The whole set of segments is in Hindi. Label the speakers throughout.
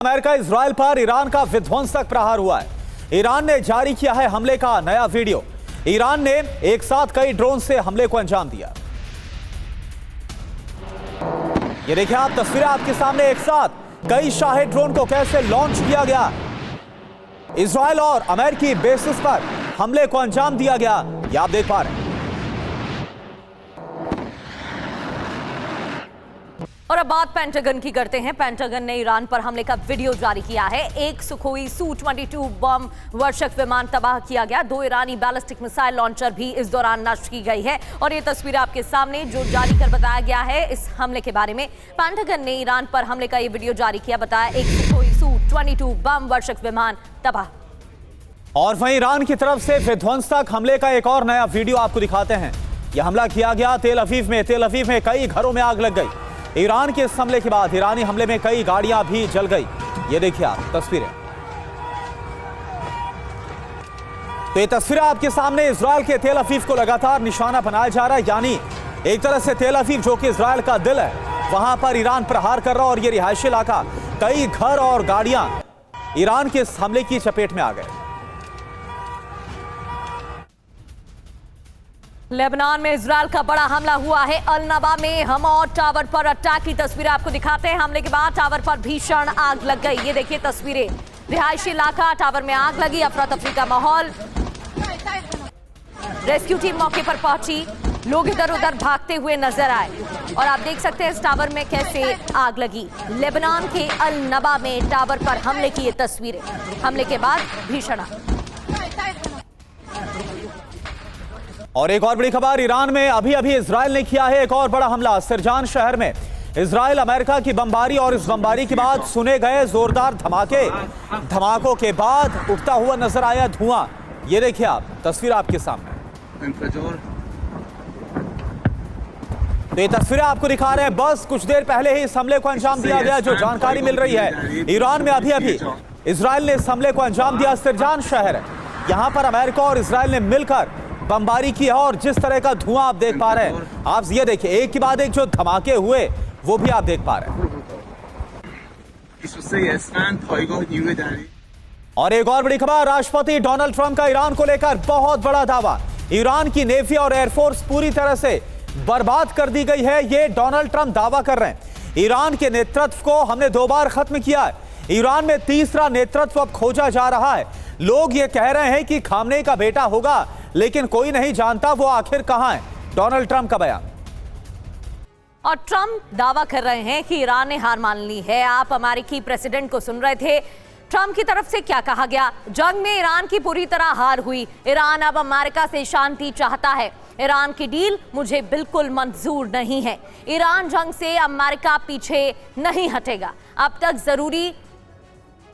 Speaker 1: अमेरिका इजराइल पर ईरान का विध्वंसक प्रहार हुआ है। ईरान ने जारी किया है हमले का नया वीडियो। ईरान ने एक साथ कई ड्रोन से हमले को अंजाम दिया। ये देखिए आप तस्वीरें आपके सामने, एक साथ कई शाही ड्रोन को कैसे लॉन्च किया गया। इजराइल और अमेरिकी बेसिस पर हमले को अंजाम दिया गया, ये आप देख पा रहे हैं।
Speaker 2: और अब बात पेंटागन की करते हैं। पेंटागन ने ईरान पर हमले का वीडियो जारी किया है। एक सुखोई Su-22 बम वर्षक विमान तबाह किया गया। 2 ईरानी बैलिस्टिक मिसाइल लॉन्चर भी इस दौरान नष्ट की गई है। और ये तस्वीर आपके सामने जो जारी कर बताया गया है इस हमले के बारे में। पेंटागन ने ईरान पर हमले का ये वीडियो जारी किया, बताया एक सुखोई Su-22 बम वर्षक विमान तबाह।
Speaker 1: और वहीं ईरान की तरफ से विध्वंसक हमले का एक और नया वीडियो आपको दिखाते हैं। यह हमला किया गया तेल अवीव में। तेल अवीव में कई घरों में आग लग गई। ईरान के इस हमले के बाद ईरानी हमले में कई गाड़ियां भी जल गई। ये देखिए आप तस्वीरें। तो ये तस्वीरें आपके सामने इजराइल के तेल अवीव को लगातार निशाना बनाया जा रहा है। यानी एक तरह से तेल अवीव जो कि इजराइल का दिल है, वहां पर ईरान प्रहार कर रहा और ये रिहायशी इलाका, कई घर और गाड़ियां ईरान के इस हमले की चपेट में आ गए।
Speaker 2: लेबनान में इजराइल का बड़ा हमला हुआ है। अल नबा में हमौर टावर पर अटैक की तस्वीरें आपको दिखाते हैं। हमले के बाद टावर पर भीषण आग लग गई। ये देखिए तस्वीरें, रिहायशी इलाका, टावर में आग लगी, अफरा तफरी का माहौल। रेस्क्यू टीम मौके पर पहुंची, लोग इधर उधर भागते हुए नजर आए और आप देख सकते हैं इस टावर में कैसे आग लगी। लेबनान के अल नबा में टावर पर हमले की ये तस्वीरें, हमले के बाद भीषण आग।
Speaker 1: और एक और बड़ी खबर, ईरान में अभी अभी इजराइल ने किया है एक और बड़ा हमला। सिरजान शहर में इजराइल अमेरिका की बमबारी और इस बमबारी के बाद सुने गए जोरदार धमाके। धमाकों के बाद उठता हुआ नजर आया धुआं। ये देखिए आप तस्वीर आपके सामने। तो ये तस्वीरें आपको दिखा रहे हैं। बस कुछ देर पहले ही इस हमले को अंजाम दिया गया। जो जानकारी मिल रही है, ईरान में अभी अभी इजराइल ने इस हमले को अंजाम दिया। सिरजान शहर है, यहां पर अमेरिका और इजराइल ने मिलकर बमबारी की है और जिस तरह का धुआं आप देख पा रहे हैं, आप ये देखिए एक के बाद एक जो धमाके हुए वो भी आप देख पा रहे हैं। और एक और बड़ी खबर, राष्ट्रपति डोनाल्ड ट्रंप का ईरान को लेकर बहुत बड़ा दावा। ईरान की नेवी और एयरफोर्स पूरी तरह से बर्बाद कर दी गई है, ये डोनाल्ड ट्रंप दावा कर रहे हैं। ईरान के नेतृत्व को हमने 2 बार खत्म किया है। ईरान में तीसरा नेतृत्व अब खोजा जा रहा है। लोग ये कह रहे हैं कि खामनेई का बेटा होगा, लेकिन कोई नहीं जानता वो आखिर कहां है। डोनाल्ड ट्रंप का बयान।
Speaker 2: और ट्रंप दावा कर रहे हैं कि ईरान ने हार मान ली है। आप अमेरिकी प्रेसिडेंट को सुन रहे थे। ट्रंप की तरफ से क्या कहा गया? जंग में ईरान की पूरी तरह हार हुई। ईरान अब अमेरिका से शांति चाहता है। ईरान की डील मुझे बिल्कुल मंजूर नहीं है। ईरान जंग से अमेरिका पीछे नहीं हटेगा। अब तक जरूरी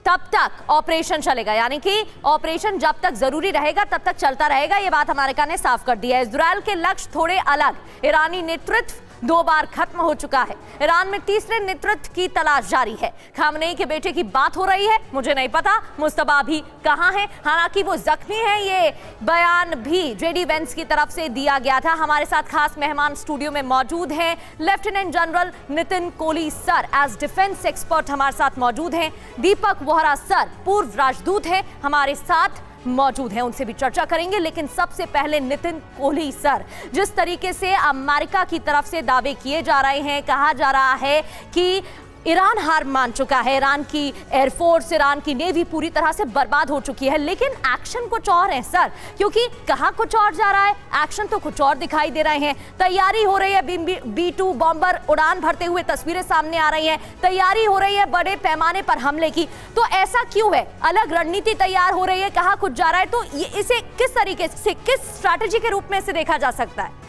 Speaker 2: तब तक ऑपरेशन चलेगा, यानी कि ऑपरेशन जब तक जरूरी रहेगा तब तक चलता रहेगा। यह बात अमेरिका ने साफ कर दी है। इजराइल के लक्ष्य थोड़े अलग। ईरानी नेतृत्व 2 बार खत्म हो चुका है। ईरान में तीसरे नेतृत्व की तलाश जारी है। खामनेई के बेटे की बात हो रही है, मुझे नहीं पता मुस्तफा अभी कहां है। हालांकि वो जख्मी है, ये बयान भी जेडी वेंस की तरफ से दिया गया था। हमारे साथ खास मेहमान स्टूडियो में मौजूद हैं। Lieutenant general Nitin Kohli sir as defence expert हमारे साथ मौजूद हैं। दीपक वोहरा सर पूर्व राजदूत हैं हमारे साथ मौजूद हैं, उनसे भी चर्चा करेंगे। लेकिन सबसे पहले नितिन कोहली सर, जिस तरीके से अमेरिका की तरफ से दावे किए जा रहे हैं, कहा जा रहा है कि ईरान हार मान चुका है, ईरान की एयरफोर्स, ईरान की नेवी पूरी तरह से बर्बाद हो चुकी है, लेकिन एक्शन कुछ और है सर, क्योंकि कहां कुछ और जा रहा है, एक्शन तो कुछ और दिखाई दे रहे हैं। तैयारी हो रही है, B-2 बॉम्बर उड़ान भरते हुए तस्वीरें सामने आ रही हैं। तैयारी हो रही है बड़े पैमाने पर हमले की। तो ऐसा क्यों है? अलग रणनीति तैयार हो रही है, कहां कुछ जा रहा है, तो इसे किस तरीके से, किस स्ट्रैटेजी के रूप में इसे देखा जा सकता है?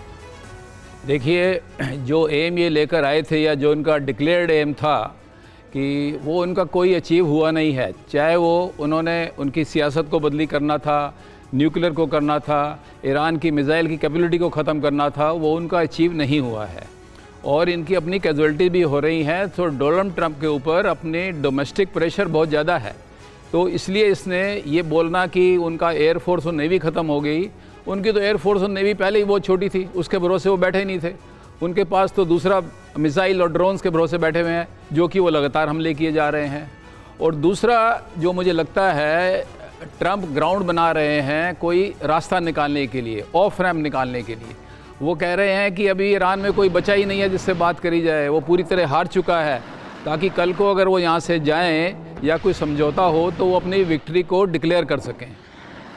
Speaker 3: देखिए, जो एम ये लेकर आए थे या जो उनका डिक्लेयर्ड एम था कि वो उनका कोई अचीव हुआ नहीं है। चाहे वो उन्होंने उनकी सियासत को बदली करना था, न्यूक्लियर को करना था, ईरान की मिसाइल की कैपेबिलिटी को ख़त्म करना था, वो उनका अचीव नहीं हुआ है। और इनकी अपनी कैजुअलिटी भी हो रही हैं। तो डोनाल्ड ट्रंप के ऊपर अपने डोमेस्टिक प्रेशर बहुत ज़्यादा है। तो इसलिए इसने ये बोलना कि उनका एयरफोर्स और नेवी ख़त्म हो गई, उनकी तो एयरफोर्स और नेवी पहले ही बहुत छोटी थी, उसके भरोसे वो बैठे ही नहीं थे। उनके पास तो दूसरा मिसाइल और ड्रोन्स के भरोसे बैठे हुए हैं, जो कि वो लगातार हमले किए जा रहे हैं। और दूसरा जो मुझे लगता है, ट्रंप ग्राउंड बना रहे हैं कोई रास्ता निकालने के लिए, ऑफ रैम्प निकालने के लिए। वो कह रहे हैं कि अभी ईरान में कोई बचा ही नहीं है जिससे बात करी जाए, वो पूरी तरह हार चुका है, ताकि कल को अगर वो यहाँ से जाएं या कोई समझौता हो तो वो अपनी विक्ट्री को डिक्लेयर कर सकें।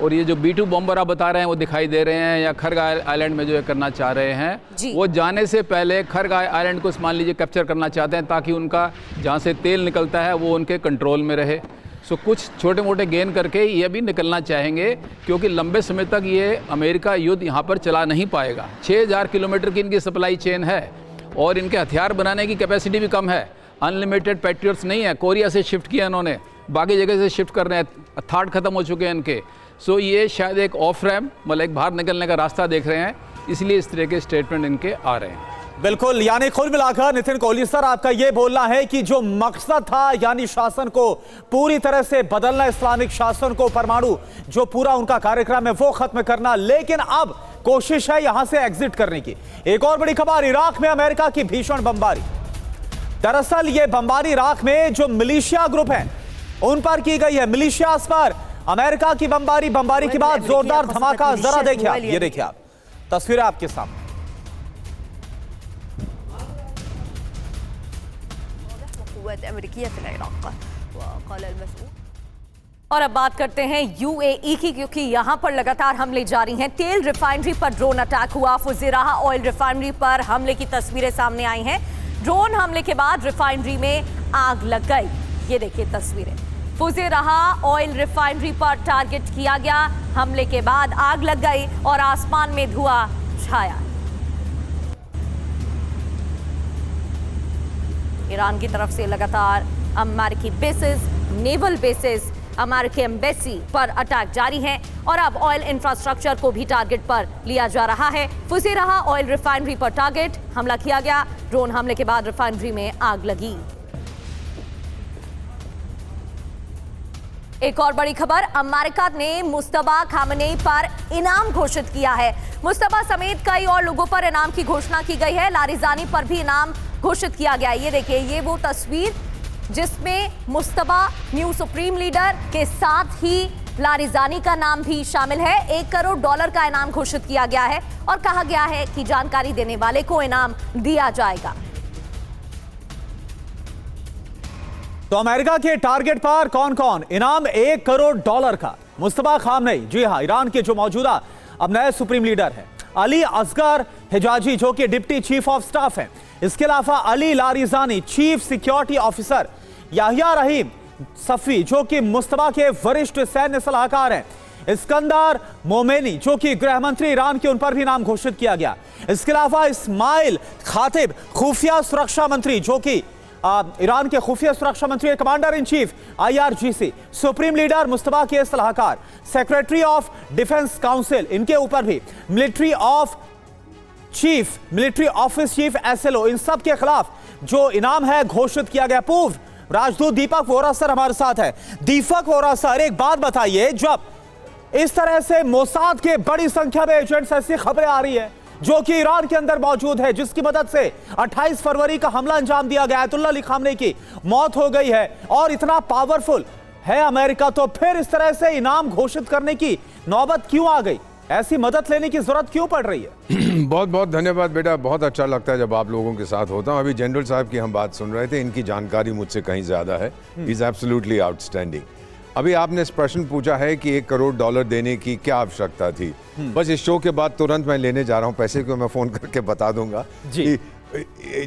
Speaker 3: और ये जो B-2 बॉम्बर आप बता रहे हैं वो दिखाई दे रहे हैं, या खर्ग आइलैंड में जो है करना चाह रहे हैं, वो जाने से पहले खर्ग आइलैंड को मान लीजिए कैप्चर करना चाहते हैं, ताकि उनका जहाँ से तेल निकलता है वो उनके कंट्रोल में रहे। सो कुछ छोटे मोटे गेन करके ये भी निकलना चाहेंगे, क्योंकि लंबे समय तक ये अमेरिका युद्ध यहाँ पर चला नहीं पाएगा। 6000 किलोमीटर की इनकी सप्लाई चेन है और इनके हथियार बनाने की कैपेसिटी भी कम है। अनलिमिटेड पैट्रियट्स नहीं है, कोरिया से शिफ्ट किया इन्होंने, बाकी जगह से शिफ्ट कर रहे हैं, अथार्ड ख़त्म हो चुके हैं इनके। सो ये शायद एक ऑफ रैम्प, मतलब एक बाहर निकलने का रास्ता देख रहे हैं, इसलिए इस तरह के स्टेटमेंट इनके आ रहे हैं।
Speaker 1: बिल्कुल, यानी कुल मिलाकर नितिन कोहली सर, आपका यह बोलना है कि जो मकसद था, यानी शासन को पूरी तरह से बदलना, इस्लामिक शासन को, परमाणु जो पूरा उनका कार्यक्रम है वो खत्म करना, लेकिन अब कोशिश है यहां से एग्जिट करने की। एक और बड़ी खबर, इराक में अमेरिका की भीषण बमबारी। दरअसल यह बमबारी इराक में जो मिलिशिया ग्रुप है उन पर की गई है। मिलिशियास पर अमेरिका की बमबारी के बाद जोरदार धमाका। जरा देखिए आप, ये देखिए आप, तस्वीरें आपके सामने।
Speaker 2: और अब बात करते हैं यूएई की, क्योंकि यहां पर लगातार हमले जारी हैं। तेल रिफाइनरी पर ड्रोन अटैक हुआ, फुजेराह ऑयल रिफाइनरी पर हमले की तस्वीरें सामने आई हैं। ड्रोन हमले के बाद रिफाइनरी में आग लग गई। ये देखिए तस्वीरें, फुजेराह ऑयल रिफाइनरी पर टारगेट किया गया, हमले के बाद आग लग गई और आसमान में धुआं छाया। ईरान की तरफ से लगातार अमेरिकी बेसिस, नेवल बेसिस, अमेरिकी एम्बेसी पर अटैक जारी है और अब ऑयल इंफ्रास्ट्रक्चर को भी टारगेट पर लिया जा रहा है। फुजेराह ऑयल रिफाइनरी पर टारगेट हमला किया गया, ड्रोन हमले के बाद रिफाइनरी में आग लगी। एक और बड़ी खबर, अमेरिका ने मुस्तफा खामनेई पर इनाम घोषित किया है। मुस्तफा समेत कई और लोगों पर इनाम की घोषणा की गई है। लारिजानी पर भी इनाम घोषित किया गया है। ये देखिए, ये वो तस्वीर जिसमें मुस्तफा न्यू सुप्रीम लीडर के साथ ही लारिजानी का नाम भी शामिल है। $1 करोड़ का इनाम घोषित किया गया है और कहा गया है कि जानकारी देने वाले को इनाम दिया जाएगा।
Speaker 1: तो अमेरिका के टारगेट पर कौन कौन? इनाम $1 करोड़ का। मुस्तफा खामनेई, जी हां, ईरान के जो मौजूदा अब नए सुप्रीम लीडर हैं। अली असगर हिजाजी जो कि डिप्टी चीफ ऑफ स्टाफ हैं। इसके अलावा Ali Larijani chief security officer. Yahya Rahim Safi जो कि मुस्तफा के वरिष्ठ सैन्य सलाहकार हैं। इस्कंदर मोमेनी जो कि गृह मंत्री ईरान के, उन पर भी नाम घोषित किया गया। इसके अलावा इस्माइल खातिब खुफिया सुरक्षा मंत्री जो कि ईरान के खुफिया सुरक्षा मंत्री, commander in chief IRGC, supreme leader Mustafa के सलाहकार, सेक्रेटरी ऑफ डिफेंस काउंसिल, इनके ऊपर भी मिलिट्री ऑफिस चीफ SLO, इन सब के खिलाफ जो इनाम है घोषित किया गया। पूर्व राजदूत दीपक वोरा सर हमारे साथ है। दीपक वोरा सर, एक बात बताइए, जब इस तरह से मोसाद के बड़ी संख्या में एजेंट्स, ऐसी खबरें आ रही है जो कि ईरान के अंदर मौजूद है, जिसकी मदद से 28 फरवरी का हमला अंजाम दिया गया, अयतुल्ला अली खामनेई की मौत हो गई है, और इतना पावरफुल है अमेरिका, तो फिर इस तरह से इनाम घोषित करने की नौबत क्यों आ गई? ऐसी मदद लेने की जरूरत क्यों पड़ रही है?
Speaker 4: बहुत बहुत धन्यवाद बेटा, बहुत अच्छा लगता है जब आप लोगों के साथ होता हूं। अभी जनरल साहब की हम बात सुन रहे थे, इनकी जानकारी मुझसे कहीं ज्यादा है। He is absolutely outstanding. अभी आपने इस प्रश्न पूछा है कि $1 करोड़ देने की क्या आवश्यकता थी। बस इस शो के बाद तुरंत मैं लेने जा रहा हूं पैसे को, मैं फोन करके बता दूंगा कि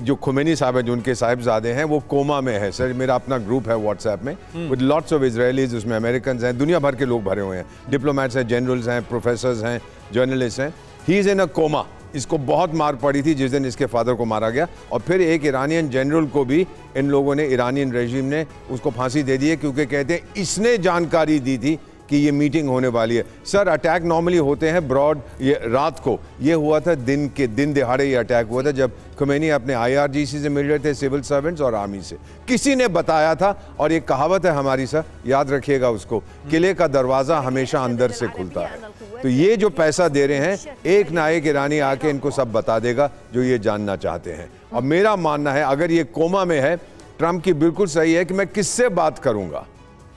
Speaker 4: जो खुमैनी साहब है, जो उनके साहिबजादे हैं, वो कोमा में है। सर, मेरा अपना ग्रुप है व्हाट्सएप में विद लॉट्स ऑफ इजरायलीज, उसमें अमेरिकन हैं, दुनिया भर के लोग भरे हुए हैं, डिप्लोमेट्स हैं, जनरल्स हैं, प्रोफेसर्स हैं, जर्नलिस्ट हैं। He is in a coma. इसको बहुत मार पड़ी थी जिस दिन इसके फादर को मारा गया, और फिर एक ईरानियन जनरल को भी इन लोगों ने, ईरानियन रेजिम ने उसको फांसी दे दी है, क्योंकि कहते हैं इसने जानकारी दी थी कि ये मीटिंग होने वाली है। सर, अटैक नॉर्मली होते हैं ब्रॉड, ये रात को, ये हुआ था दिन दिहाड़े ये अटैक हुआ था, जब खुमैनी अपने IRGC से मिल रहे थे, सिविल सर्वेंट्स और आर्मी से। किसी ने बताया था, और ये कहावत है हमारी सर, याद रखिएगा उसको, किले का दरवाजा हमेशा अंदर से खुलता है। तो ये जो पैसा दे रहे हैं, एक ना एक ईरानी आके इनको सब बता देगा जो ये जानना चाहते हैं। और मेरा मानना है, अगर ये कोमा में है, ट्रंप की बिल्कुल सही है कि मैं किससे बात करूंगा।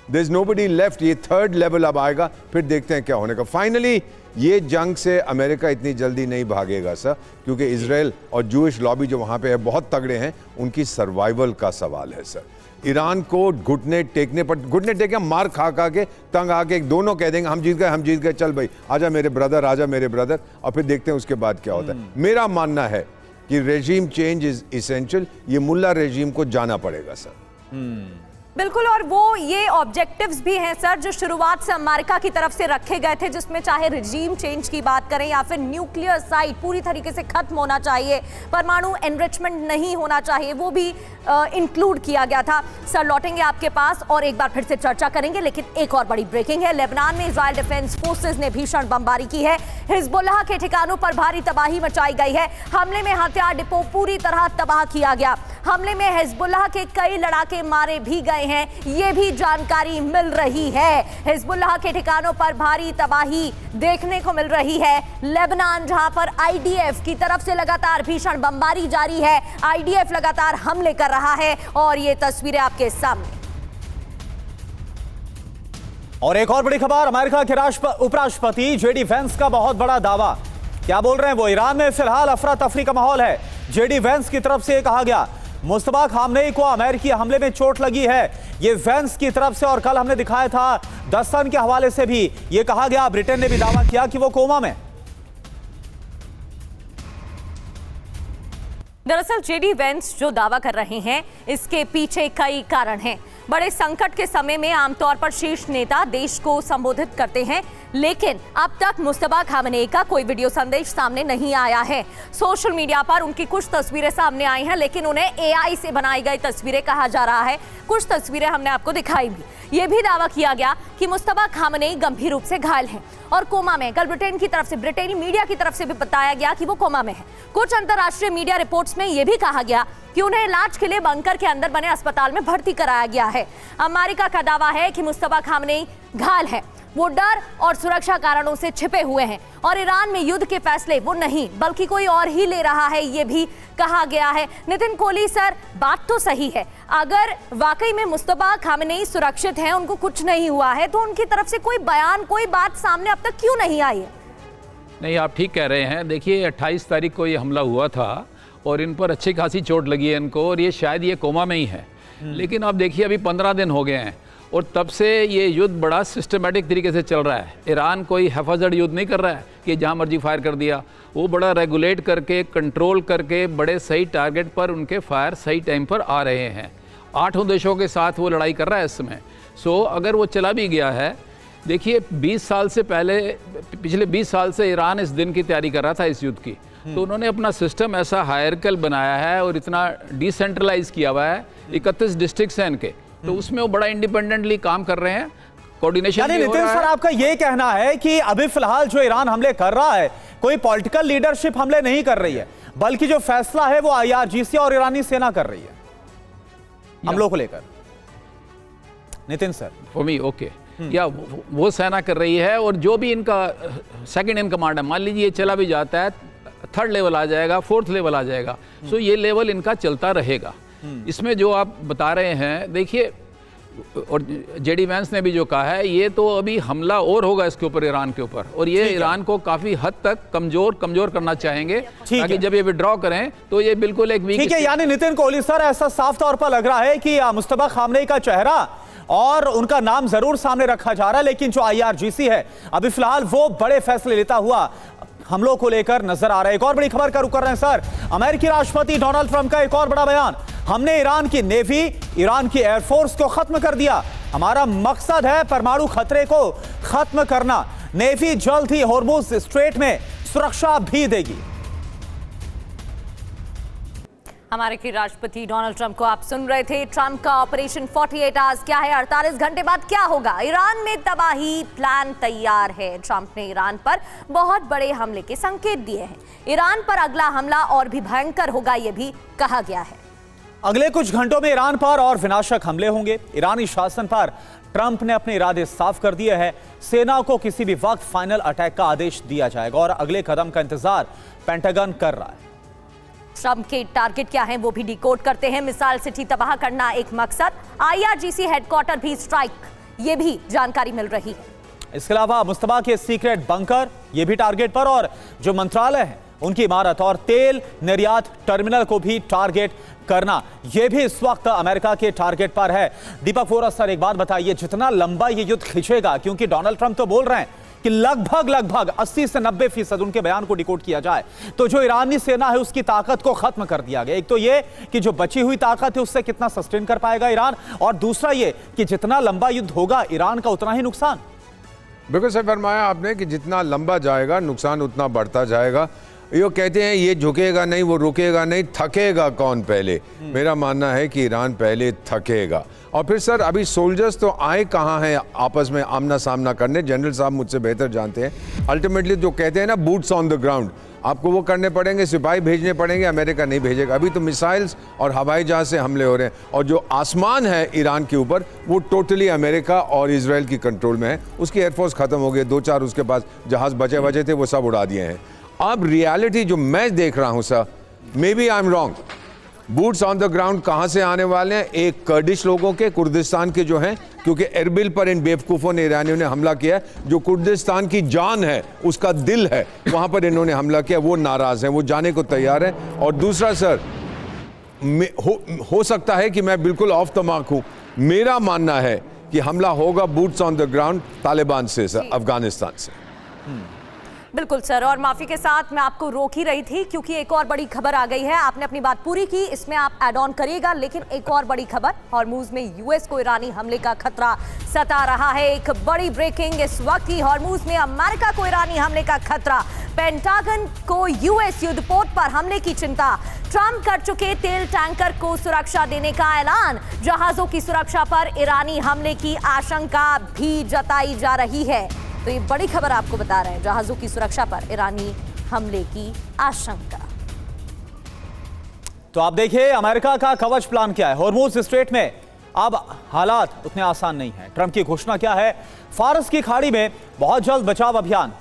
Speaker 4: There is nobody left. ये थर्ड लेवल अब आएगा, फिर देखते हैं क्या होने का। फाइनली ये जंग से अमेरिका इतनी जल्दी नहीं भागेगा सर, क्योंकि इजराइल और जूइश लॉबी जो वहाँ पे है बहुत तगड़े हैं, उनकी सर्वाइवल का सवाल है सर। ईरान को घुटने टेकने पर, घुटने टेके मार खा खा के तंग आके दोनों कह देंगे हम जीत गए, चल भाई आजा मेरे ब्रदर, और फिर देखते हैं उसके बाद क्या होता है। मेरा मानना है कि रेजीम चेंज इज इसेंशियल। ये मुल्ला रेजीम को जाना पड़ेगा सर।
Speaker 2: बिल्कुल, और वो ये ऑब्जेक्टिव्स भी हैं सर जो शुरुआत से अमेरिका की तरफ से रखे गए थे, जिसमें चाहे रिजीम चेंज की बात करें या फिर न्यूक्लियर साइट पूरी तरीके से खत्म होना चाहिए, परमाणु एनरिचमेंट नहीं होना चाहिए, वो भी इंक्लूड किया गया था। सर लौटेंगे आपके पास और एक बार फिर से चर्चा करेंगे, लेकिन एक और बड़ी ब्रेकिंग है। लेबनान में इजराइल डिफेंस फोर्सेज ने भीषण बमबारी की है। हिजबुल्लाह के ठिकानों पर भारी तबाही मचाई गई है। हमले में हथियार डिपो पूरी तरह तबाह किया गया। हमले में हिजबुल्लाह के कई लड़ाके मारे भी गए हैं, ये भी जानकारी मिल रही है। हिजबुल्लाह के ठिकानों पर भारी तबाही देखने को मिल रही है। लेबनान जहां पर आईडीएफ की तरफ से लगातार भीषण बमबारी जारी है, आईडीएफ लगातार हमले कर रहा है और ये तस्वीरें आपके सामने।
Speaker 1: और एक और बड़ी खबर, अमेरिका के उपराष्ट्रपति जेडी वेंस का बहुत बड़ा दावा। क्या बोल रहे हैं वो? ईरान में फिलहाल अफरा तफरी का माहौल है। जेडी वेंस की तरफ से कहा गया मुस्तफा खामनेई को अमेरिकी हमले में चोट लगी है, ये वेंस की तरफ से। और कल हमने दिखाया था द सन के हवाले से भी ये कहा गया। ब्रिटेन ने भी दावा किया कि वो कोमा में।
Speaker 2: दरअसल जेडी वेंस जो दावा कर रहे हैं इसके पीछे कई कारण हैं। बड़े संकट के समय में आमतौर पर शीर्ष नेता देश को संबोधित करते हैं, लेकिन अब तक मुस्तफा खामनेई का कोई वीडियो संदेश सामने नहीं आया है। सोशल मीडिया पर उनकी कुछ तस्वीरें सामने आई हैं, लेकिन उन्हें एआई से बनाई गई तस्वीरें कहा जा रहा है। कुछ तस्वीरें हमने आपको दिखाई भी। ये भी दावा किया गया कि मुस्तफा खामनेई गंभीर रूप से घायल हैं और कोमा में। कल ब्रिटेन की तरफ से, ब्रिटेनी मीडिया की तरफ से भी बताया गया कि वो कोमा में है। कुछ अंतर्राष्ट्रीय मीडिया रिपोर्ट्स में यह भी कहा गया कि उन्हें इलाज के लिए बंकर के अंदर बने अस्पताल में भर्ती कराया गया है। अमेरिका का दावा है कि मुस्तफा खामनेई घायल है, वो डर और सुरक्षा कारणों से छिपे हुए हैं और ईरान में युद्ध के फैसले वो नहीं बल्कि कोई और ही ले रहा है, ये भी कहा गया है। नितिन कोहली सर, बात तो सही है, अगर वाकई में मुस्तफा खामनेई सुरक्षित हैं, उनको कुछ नहीं हुआ है, तो उनकी तरफ से कोई बयान, कोई बात सामने अब तक क्यों नहीं आई है?
Speaker 3: नहीं, आप ठीक कह रहे हैं। देखिए 28 तारीख को ये हमला हुआ था और इन पर अच्छी खासी चोट लगी है इनको, और ये शायद ये कोमा में ही है। लेकिन अब देखिए अभी 15 दिन हो गए हैं और तब से ये युद्ध बड़ा सिस्टमेटिक तरीके से चल रहा है। ईरान कोई हैफाजत युद्ध नहीं कर रहा है कि जहाँ मर्जी फायर कर दिया, वो बड़ा रेगुलेट करके, कंट्रोल करके, बड़े सही टारगेट पर उनके फायर सही टाइम पर आ रहे हैं। 8 देशों के साथ वो लड़ाई कर रहा है इस समय। सो अगर वो चला भी गया है, देखिए 20 साल से पहले, पिछले 20 साल से ईरान इस दिन की तैयारी कर रहा था इस युद्ध की, तो उन्होंने अपना सिस्टम ऐसा हायरकल बनाया है और इतना डिसेंट्रलाइज किया हुआ है। 31 डिस्ट्रिक्ट्स हैं इनके, तो उसमें वो बड़ा इंडिपेंडेंटली काम कर रहे हैं, कोऑर्डिनेशन भी हो
Speaker 1: नितिन
Speaker 3: रहा
Speaker 1: सर,
Speaker 3: है।
Speaker 1: आपका ये कहना है कि अभी फिलहाल जो ईरान हमले कर रहा है, कोई पॉलिटिकल लीडरशिप हमले नहीं कर रही है, बल्कि जो फैसला है वो आईआरजीसी और ईरानी सेना कर रही है हमलों को लेकर। Nitin sir,
Speaker 3: for me okay, या वो सेना कर रही है, और जो भी इनका सेकंड इन कमांड है, मान लीजिए ये चला भी जाता है, 3rd लेवल आ जाएगा, 4th लेवल आ जाएगा, सो ये लेवल इनका चलता रहेगा। इसमें जो आप बता रहे हैं, देखिए, और जेडी वेंस ने भी जो कहा है, ये तो अभी हमला और होगा इसके ऊपर, ईरान के ऊपर, और ये ईरान को काफी हद तक कमजोर करना चाहेंगे, ताकि जब ये विड्रॉ करें तो ये बिल्कुल एक वीक।
Speaker 1: ठीक है, यानी नितिन कोहली सर, ऐसा साफ तौर पर लग रहा है कि मुस्तफा खामनेई का चेहरा और उनका नाम जरूर सामने रखा जा रहा है, लेकिन जो आईआरजीसी है अभी फिलहाल वो बड़े फैसले लेता हुआ हमलों को लेकर नजर आ रहा है। एक और बड़ी खबर का रुख कर रहे हैं सर, अमेरिकी राष्ट्रपति डोनाल्ड ट्रंप का एक और बड़ा बयान। हमने ईरान की नेवी, ईरान की एयरफोर्स को खत्म कर दिया, हमारा मकसद है परमाणु खतरे को खत्म करना। नेवी जल्द ही हॉर्मुज स्ट्रेट में सुरक्षा भी देगी।
Speaker 2: अमेरिकी राष्ट्रपति डोनाल्ड ट्रंप को आप सुन रहे थे। ट्रंप का ऑपरेशन 48 आवर्स क्या है, 48 घंटे बाद क्या होगा? ईरान में तबाही, प्लान तैयार है। ट्रंप ने ईरान पर बहुत बड़े हमले के संकेत दिए हैं। ईरान पर अगला हमला और भी भयंकर होगा, यह भी कहा गया है।
Speaker 1: अगले कुछ घंटों में ईरान पर और विनाशक हमले होंगे। ईरानी शासन पर ट्रंप ने अपने इरादे साफ कर दिए हैं। सेना को किसी भी वक्त फाइनल अटैक का आदेश दिया जाएगा और अगले कदम का इंतजार पेंटागन कर रहा है।
Speaker 2: ट्रंप के टारगेट क्या हैं वो भी डिकोड करते हैं। मिसाइल सिटी तबाह करना एक मकसद, आईआरजीसी हेडक्वार्टर भी स्ट्राइक ये भी जानकारी मिल रही है।
Speaker 1: इसके अलावा मुस्तफा के सीक्रेट बंकर ये भी टारगेट पर, और जो मंत्रालय है उनकी इमारत और तेल निर्यात टर्मिनल को भी टारगेट करना, यह भी इस वक्त अमेरिका के टारगेट पर है। दीपक वोरा सर, एक बात बताइए, जितना लंबा ये युद्ध खिंचेगा, क्योंकि डोनाल्ड ट्रंप तो बोल रहे हैं कि लगभग 80 से 90% उनके बयान को डिकोड किया जाए तो जो ईरानी सेना है उसकी ताकत को खत्म कर दिया गया। एक तो ये कि जो बची हुई ताकत है उससे कितना सस्टेन कर पाएगा ईरान, और दूसरा ये कि जितना लंबा युद्ध होगा ईरान का उतना ही नुकसान।
Speaker 4: बिल्कुल सही फरमाया आपने कि जितना लंबा जाएगा नुकसान उतना बढ़ता जाएगा। ये कहते हैं ये झुकेगा नहीं, वो रुकेगा नहीं, थकेगा कौन पहले? मेरा मानना है कि ईरान पहले थकेगा। और फिर सर अभी सोल्जर्स तो आए कहाँ हैं आपस में आमना सामना करने? जनरल साहब मुझसे बेहतर जानते हैं। अल्टीमेटली जो कहते हैं ना बूट्स ऑन द ग्राउंड, आपको वो करने पड़ेंगे, सिपाही भेजने पड़ेंगे, अमेरिका नहीं भेजेगा। अभी तो मिसाइल्स और हवाई जहाज से हमले हो रहे हैं, और जो आसमान है ईरान के ऊपर वो टोटली अमेरिका और इजराइल की कंट्रोल में है। उसकी एयरफोर्स खत्म हो गई, 2-4 उसके पास जहाज बचे थे वो सब उड़ा दिए हैं। अब रियलिटी जो मैं देख रहा हूं sir, maybe I am wrong, boots on the ground कहां से आने वाले हैं? एक कर्दिश लोगों के, कुर्दिस्तान के जो हैं, क्योंकि एरबिल पर इन बेवकूफ़ों ने, ईरानियों ने हमला किया, जो कुर्दिस्तान की जान है, उसका दिल है, वहां पर इन्होंने हमला किया। वो नाराज़ हैं, वो जाने को तैयार हैं। और दूसरा सर, हो सकता है कि मैं बिल्कुल ऑफ द मार्क हूं, मेरा मानना है कि हमला होगा boots on the ground Taliban से सर, अफगानिस्तान से।
Speaker 2: बिल्कुल सर, और माफी के साथ मैं आपको रोक ही रही थी क्योंकि एक और बड़ी खबर आ गई है। आपने अपनी बात पूरी की, इसमें आप ऐड ऑन करिएगा, लेकिन एक और बड़ी खबर, हॉर्मूज में यूएस को ईरानी हमले का खतरा सता रहा है। एक बड़ी ब्रेकिंग इस वक्त ही, हॉर्मूज में अमेरिका को ईरानी हमले का खतरा, पेंटागन को यूएस युद्धपोत पर हमले की चिंता, ट्रंप कर चुके तेल टैंकर को सुरक्षा देने का ऐलान, जहाजों की सुरक्षा पर ईरानी हमले की आशंका भी जताई जा रही है। तो ये बड़ी खबर आपको बता रहे हैं, जहाजों की सुरक्षा पर ईरानी हमले की आशंका।
Speaker 1: तो आप देखिए अमेरिका का कवच प्लान क्या है। हॉर्मूज स्ट्रेट में अब हालात उतने आसान नहीं है। ट्रंप की घोषणा क्या है? फारस की खाड़ी में बहुत जल्द बचाव अभियान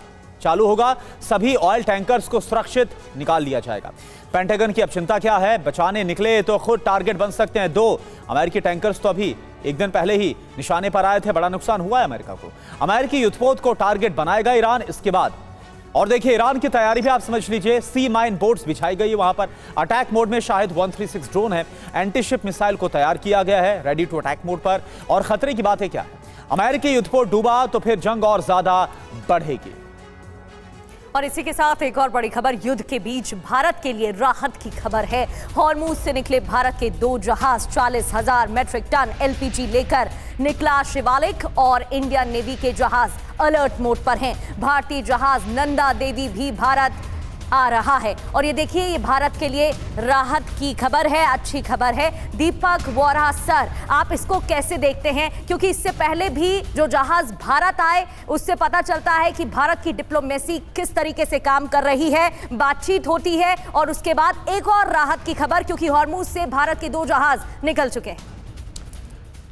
Speaker 1: चालू होगा, सभी ऑयल टैंकर्स को सुरक्षित निकाल लिया जाएगा। पेंटागन की अब चिंता क्या है? बचाने निकले तो खुद टारगेट बन सकते हैं। 2 अमेरिकी टैंकर्स तो अभी एक दिन पहले ही निशाने पर आए थे, बड़ा नुकसान हुआ है अमेरिका को। अमेरिकी युद्धपोत को टारगेट बनाएगा ईरान इसके बाद। और देखिए ईरान की तैयारी भी आप समझ लीजिए, सी माइन बोट्स बिछाई गई है वहां पर, अटैक मोड में शाहिद 136 ड्रोन है, एंटी शिप मिसाइल को तैयार किया गया है रेडी टू अटैक मोड पर। और खतरे की बातें क्या है? अमेरिकी युद्धपोत डूबा तो फिर जंग और ज्यादा बढ़ेगी।
Speaker 2: और इसी के साथ एक और बड़ी खबर, युद्ध के बीच भारत के लिए राहत की खबर है। हॉर्मूज से निकले भारत के 2 जहाज 40,000 मेट्रिक टन एलपीजी लेकर निकला। शिवालिक और इंडियन नेवी के जहाज अलर्ट मोड पर हैं। भारतीय जहाज नंदा देवी भी भारत आ रहा है। और ये देखिए, ये भारत के लिए राहत की खबर है, अच्छी खबर है। दीपक वोरा सर, आप इसको कैसे देखते हैं? क्योंकि इससे पहले भी जो जहाज भारत आए उससे पता चलता है कि भारत की डिप्लोमेसी किस तरीके से काम कर रही है, बातचीत होती है। और उसके बाद एक और राहत की खबर, क्योंकि हॉर्मूज से भारत के 2 जहाज निकल चुके हैं।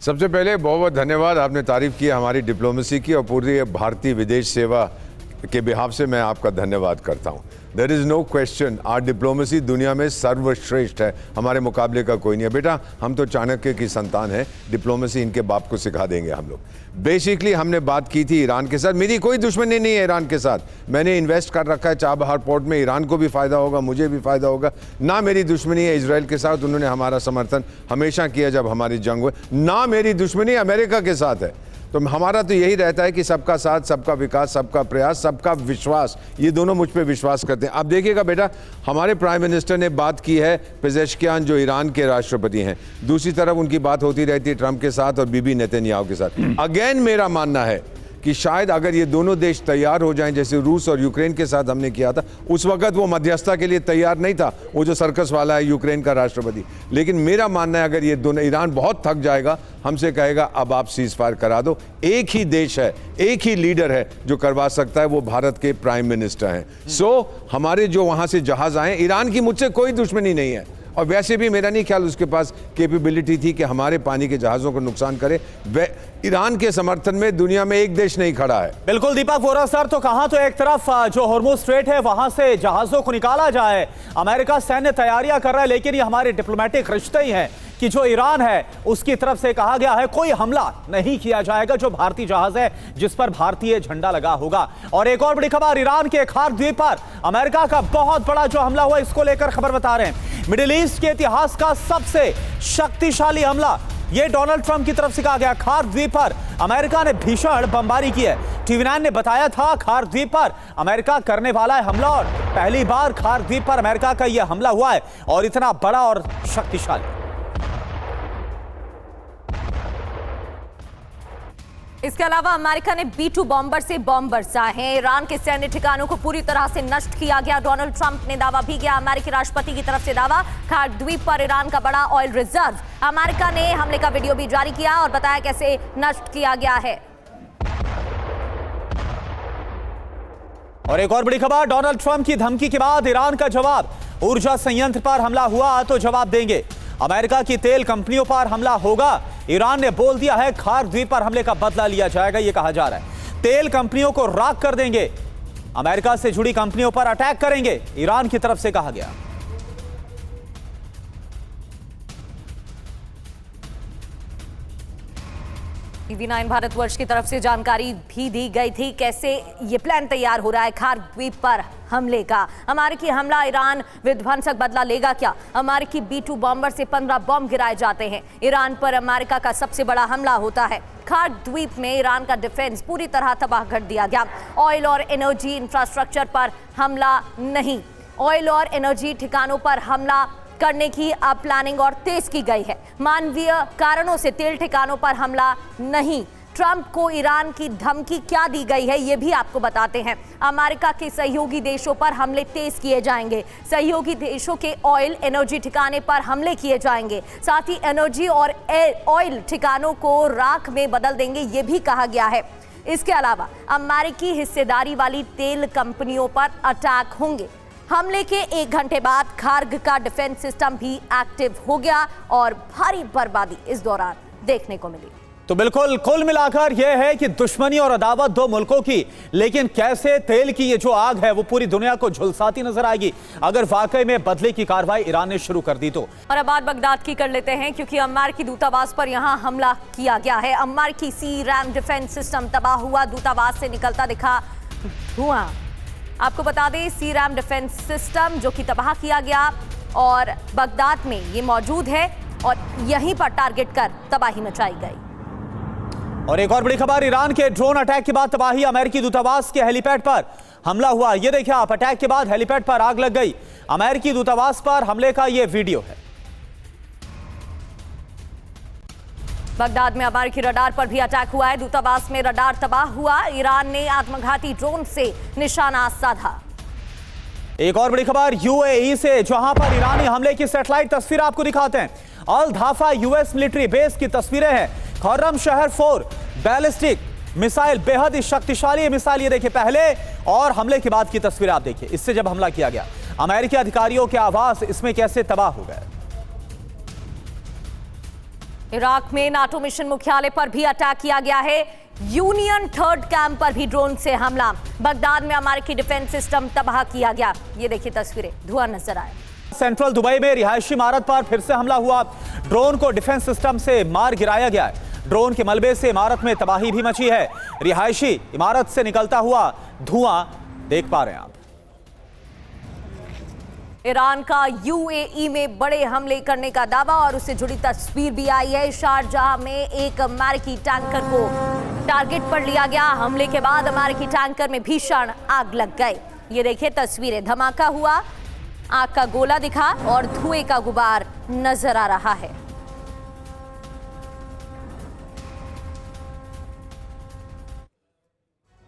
Speaker 4: सबसे पहले बहुत बहुत धन्यवाद, आपने तारीफ की हमारी डिप्लोमेसी की, और पूरी भारतीय विदेश सेवा के बिहाफ से मैं आपका धन्यवाद करता हूँ। There is no question, our diplomacy दुनिया में सर्वश्रेष्ठ है, हमारे मुकाबले का कोई नहीं है। बेटा हम तो चाणक्य की संतान है, डिप्लोमेसी इनके बाप को सिखा देंगे हम लोग। बेसिकली हमने बात की थी ईरान के साथ, मेरी कोई दुश्मनी नहीं है ईरान के साथ, मैंने इन्वेस्ट कर रखा है चाबहार पोर्ट में, ईरान को भी फ़ायदा होगा, मुझे भी फ़ायदा होगा। ना मेरी दुश्मनी है इसराइल के साथ, उन्होंने हमारा समर्थन हमेशा किया जब हमारी जंग हुई। ना मेरी दुश्मनी अमेरिका के साथ है। तो हमारा तो यही रहता है कि सबका साथ, सबका विकास, सबका प्रयास, सबका विश्वास, ये दोनों मुझ पे विश्वास करते हैं। अब देखिएगा बेटा, हमारे प्राइम मिनिस्टर ने बात की है पेजेश्कियान जो ईरान के राष्ट्रपति हैं, दूसरी तरफ उनकी बात होती रहती है ट्रंप के साथ और बीबी नेतन्याहू के साथ। अगेन मेरा मानना है कि शायद अगर ये दोनों देश तैयार हो जाएं, जैसे रूस और यूक्रेन के साथ हमने किया था, उस वक्त वो मध्यस्थता के लिए तैयार नहीं था, वो जो सर्कस वाला है यूक्रेन का राष्ट्रपति। लेकिन मेरा मानना है अगर ये दोनों, ईरान बहुत थक जाएगा, हमसे कहेगा अब आप सीज फायर करा दो। एक ही देश है, एक ही लीडर है जो करवा सकता है, वो भारत के प्राइम मिनिस्टर हैं। सो हमारे जो वहाँ से जहाज आए, ईरान की मुझसे कोई दुश्मनी नहीं है, और वैसे भी मेरा नहीं ख्याल उसके पास कैपेबिलिटी थी कि हमारे पानी के जहाज़ों को नुकसान करे। ईरान के समर्थन में दुनिया में एक देश नहीं खड़ा है।
Speaker 1: बिल्कुल दीपक वोरा सर, तो कहां तो एक तरफ जो हॉर्मूज स्ट्रेट है वहां से जहाज़ों को निकाला जाए, अमेरिका सैन्य तैयारियां कर रहा है, लेकिन ये हमारे डिप्लोमेटिक रिश्ते ही हैं कि जो ईरान है उसकी तरफ से कहा गया है कोई हमला नहीं किया जाएगा जो भारतीय जहाज है जिस पर भारतीय झंडा लगा होगा। और एक और बड़ी खबर, ईरान के खार्क द्वीप पर अमेरिका का बहुत बड़ा जो हमला हुआ, इसको लेकर खबर बता रहे हैं। मिडिल ईस्ट के इतिहास का सबसे शक्तिशाली हमला ये डोनाल्ड ट्रंप की तरफ से कहा गया। खार्क द्वीप पर अमेरिका ने भीषण बमबारी की है। TV9 ने बताया था खार्क द्वीप पर अमेरिका करने वाला है हमला, और पहली बार खार्क द्वीप पर अमेरिका का यह हमला हुआ है और इतना बड़ा और शक्तिशाली।
Speaker 2: इसके अलावा अमेरिका ने B-2 बॉम्बर से बॉम्ब बरसाए हैं। ईरान के सैन्य ठिकानों को पूरी तरह से नष्ट किया गया। डोनाल्ड ट्रंप ने दावा भी किया, अमेरिकी राष्ट्रपति की तरफ से दावा, खार्क द्वीप पर ईरान का बड़ा ऑयल रिजर्व। अमेरिका ने हमले का वीडियो भी जारी किया और बताया कैसे नष्ट किया गया है।
Speaker 1: और एक और बड़ी खबर, डोनाल्ड ट्रंप की धमकी के बाद ईरान का जवाब, ऊर्जा संयंत्र पर हमला हुआ तो जवाब देंगे। अमेरिका की तेल कंपनियों पर हमला होगा। ईरान ने बोल दिया है खार्क द्वीप पर हमले का बदला लिया जाएगा, यह कहा जा रहा है। तेल कंपनियों को राख कर देंगे, अमेरिका से जुड़ी कंपनियों पर अटैक करेंगे, ईरान की तरफ से कहा गया।
Speaker 2: TV9 भारतवर्ष की तरफ से जानकारी भी दी गई थी कैसे ये प्लान तैयार हो रहा है खार्क द्वीप पर हमले का। अमेरिकी हमला, ईरान विध्वंसक बदला लेगा क्या? अमेरिकी B-2 बॉम्बर से 15 बम गिराए जाते हैं। ईरान पर अमेरिका का सबसे बड़ा हमला होता है। खार्क द्वीप में ईरान का डिफेंस पूरी तरह तबाह कर दिया गया। ऑयल और एनर्जी इंफ्रास्ट्रक्चर पर हमला नहीं, ऑयल और एनर्जी ठिकानों पर हमला करने की अब प्लानिंग और तेज की गई है। मानवीय कारणों से तेल ठिकानों पर हमला नहीं। ट्रंप को ईरान की धमकी क्या दी गई है ये भी आपको बताते हैं। अमेरिका के सहयोगी देशों पर हमले तेज किए जाएंगे। सहयोगी देशों के ऑयल एनर्जी ठिकाने पर हमले किए जाएंगे। साथ ही एनर्जी और ऑयल ठिकानों को राख में बदल देंगे, ये भी कहा गया है। इसके अलावा अमेरिकी हिस्सेदारी वाली तेल कंपनियों पर अटैक होंगे। हमले के 1 घंटे बाद खार्क का डिफेंस सिस्टम भी एक्टिव हो गया और भारी बर्बादी इस दौरान देखने को मिली।
Speaker 1: तो बिल्कुल कुल मिलाकर यह है कि दुश्मनी और अदावत दो मुल्कों की, लेकिन कैसे तेल की ये जो आग है वो पूरी दुनिया को झुलसाती नजर आएगी अगर वाकई में बदले की कार्रवाई ईरान ने शुरू कर दी तो।
Speaker 2: और अब बात बगदाद की कर लेते हैं, क्योंकि अमेरिकी दूतावास पर यहां हमला किया गया है। अमेरिकी C-RAM डिफेंस सिस्टम तबाह हुआ, दूतावास से निकलता दिखा धुआं। आपको बता दें C-RAM डिफेंस सिस्टम जो कि तबाह किया गया और बगदाद में ये मौजूद है और यहीं पर टारगेट कर तबाही मचाई गई।
Speaker 1: और एक और बड़ी खबर, ईरान के ड्रोन अटैक के बाद तबाही, अमेरिकी दूतावास के हेलीपैड पर हमला हुआ। ये देखिए आप, अटैक के बाद हेलीपैड पर आग लग गई। अमेरिकी दूतावास पर हमले का ये वीडियो है।
Speaker 2: बगदाद में अमेरिकी रडार पर भी अटैक हुआ है। दूतावास में रडार तबाह हुआ। ईरान ने आत्मघाती ड्रोन से निशाना साधा।
Speaker 1: एक और बड़ी खबर, UAE से, जहां पर ईरानी हमले की सैटेलाइट तस्वीर आपको दिखाते हैं। अल धाफा US मिलिट्री बेस की तस्वीरें हैं। खुर्रम शहर 4 बैलिस्टिक मिसाइल, बेहद ही शक्तिशाली मिसाइल। ये देखिए पहले और हमले के बाद की तस्वीर आप देखिए, इससे जब हमला किया गया। अमेरिकी अधिकारियों के आवास इसमें कैसे तबाह हो गए।
Speaker 2: इराक में नाटो मिशन मुख्यालय पर भी अटैक किया गया है। यूनियन 3rd कैंप पर भी ड्रोन से हमला। बगदाद में अमेरिकी डिफेंस सिस्टम तबाह किया गया। ये देखिए तस्वीरें, धुआं नजर आए।
Speaker 1: सेंट्रल दुबई में रिहायशी इमारत पर फिर से हमला हुआ। ड्रोन को डिफेंस सिस्टम से मार गिराया गया है। ड्रोन के मलबे से इमारत में तबाही भी मची है। रिहायशी इमारत से निकलता हुआ धुआं देख पा रहे हैं आप।
Speaker 2: ईरान का UAE में बड़े हमले करने का दावा और उससे जुड़ी तस्वीर भी आई है। शारजाह में एक अमेरिकी टैंकर को टारगेट पर लिया गया। हमले के बाद अमेरिकी टैंकर में भीषण आग लग गई। ये देखिए तस्वीरें, धमाका हुआ, आग का गोला दिखा और धुएं का गुबार नजर आ रहा है।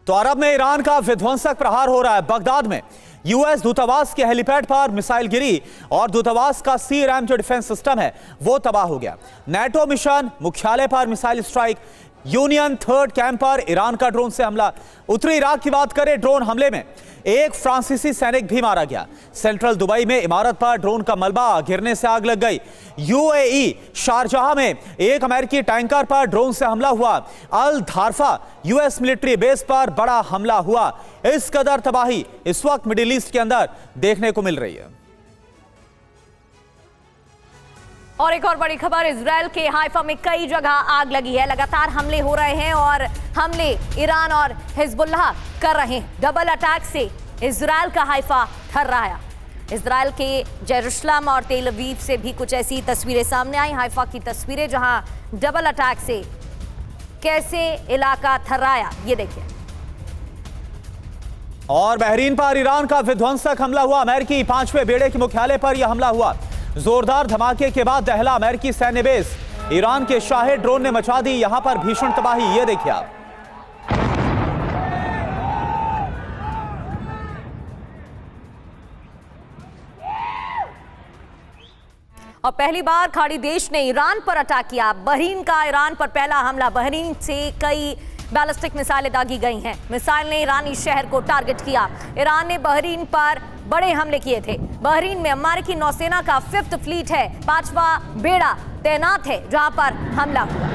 Speaker 1: तो अरब में ईरान का विध्वंसक प्रहार हो रहा है। बगदाद में US दूतावास के हेलीपैड पर मिसाइल गिरी और दूतावास का C-RAM जो डिफेंस सिस्टम है वो तबाह हो गया। नाटो मिशन मुख्यालय पर missile strike. Union 3rd camp पर ईरान का ड्रोन से हमला। उत्तरी इराक की बात करें, ड्रोन हमले में एक फ्रांसीसी सैनिक भी मारा गया। सेंट्रल दुबई में इमारत पर ड्रोन का मलबा गिरने से आग लग गई। UAE शारजाह में एक अमेरिकी टैंकर पर ड्रोन से हमला हुआ। अल धारफा US मिलिट्री बेस पर बड़ा हमला हुआ। इस कदर तबाही इस वक्त मिडिल ईस्ट के अंदर देखने को मिल रही है।
Speaker 2: और एक और बड़ी खबर, इजराइल के हाइफा में कई जगह आग लगी है। लगातार हमले हो रहे हैं और हमले ईरान और हिजबुल्लाह कर रहे हैं। डबल अटैक से इजराइल का हाइफा थर रहा है। इजराइल के जेरूशलम और तेल अवीव से भी कुछ ऐसी तस्वीरें सामने आई। हाइफा की तस्वीरें जहां डबल अटैक से कैसे इलाका थर्राया, ये देखिए।
Speaker 1: और बहरीन पर ईरान का विध्वंसक हमला हुआ। अमेरिकी 5वें बेड़े के मुख्यालय पर यह हमला हुआ। जोरदार धमाके के बाद दहला अमेरिकी सैन्य बेस। ईरान के शाहे ड्रोन ने मचा दी यहां पर भीषण तबाही, ये देखिए आप।
Speaker 2: और पहली बार खाड़ी देश ने ईरान पर अटैक किया। बहरीन का ईरान पर पहला हमला। बहरीन से कई बैलिस्टिक मिसाइलें दागी गई हैं। मिसाइल ने ईरानी शहर को टारगेट किया। ईरान ने बहरीन पर बड़े हमले किए थे। बहरीन में अमेरिकी नौसेना का 5th फ्लीट है, 5वां बेड़ा तैनात है, जहां पर हमला हुआ।